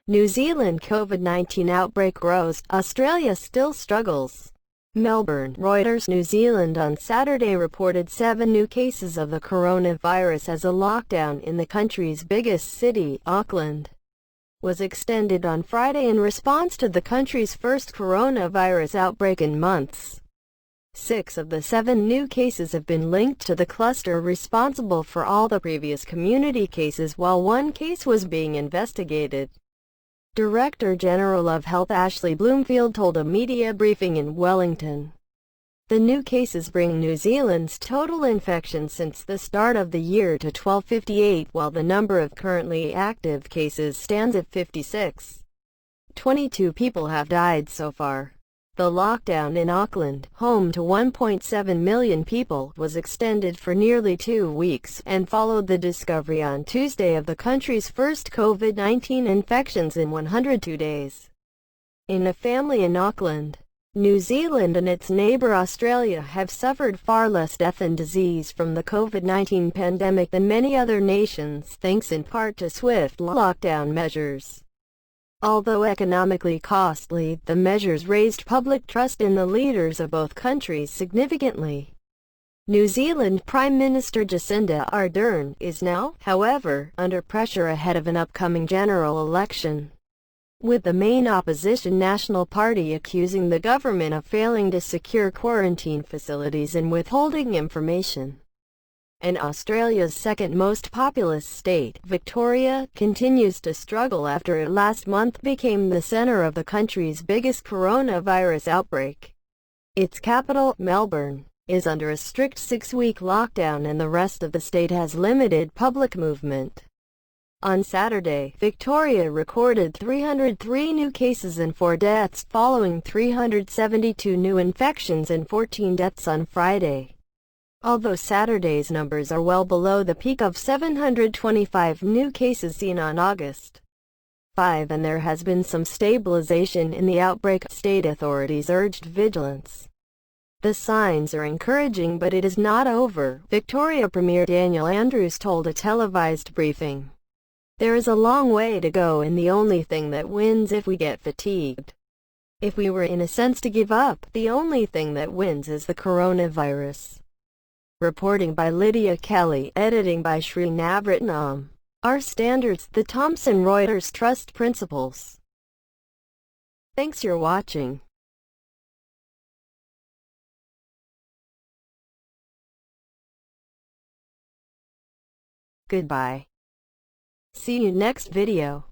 New Zealand COVID-19 outbreak grows, Australia still struggles. Melbourne, Reuters. New Zealand on Saturday reported 7 new cases of the coronavirus as a lockdown in the country's biggest city, Auckland, was extended on Friday in response to the country's first coronavirus outbreak in months. 6 of the 7 new cases have been linked to the cluster responsible for all the previous community cases, while 1 case was being investigated. Director General of Health Ashley Bloomfield told a media briefing in Wellington. The new cases bring New Zealand's total infections since the start of the year to 1258, while the number of currently active cases stands at 56. 22 people have died so far. The lockdown in Auckland, home to 1.7 million people, was extended for nearly 2 weeks and followed the discovery on Tuesday of the country's first COVID-19 infections in 102 days. In a family in Auckland, New Zealand and its neighbor Australia have suffered far less death and disease from the COVID-19 pandemic than many other nations, thanks in part to swift lockdown measures. Although economically costly, the measures raised public trust in the leaders of both countries significantly. New Zealand Prime Minister Jacinda Ardern is now, however, under pressure ahead of an upcoming general election, with the main opposition National Party accusing the government of failing to secure quarantine facilities and withholding information. And Australia's second most populous state, Victoria, continues to struggle after it last month became the center of the country's biggest coronavirus outbreak. Its capital, Melbourne, is under a strict 6-week lockdown and the rest of the state has limited public movement. On Saturday, Victoria recorded 303 new cases and 4 deaths following 372 new infections and 14 deaths on Friday. Although Saturday's numbers are well below the peak of 725 new cases seen on August 5, and there has been some stabilization in the outbreak, state authorities urged vigilance. The signs are encouraging, but it is not over, Victoria Premier Daniel Andrews told a televised briefing. There is a long way to go, and the only thing that wins if we get fatigued. If we were in a sense to give up, the only thing that wins is the coronavirus. Reporting by Lydia Kelly, editing by Sri Navratnam. Our standards, the Thomson Reuters Trust Principles. Thanks for watching. Goodbye. See you next video.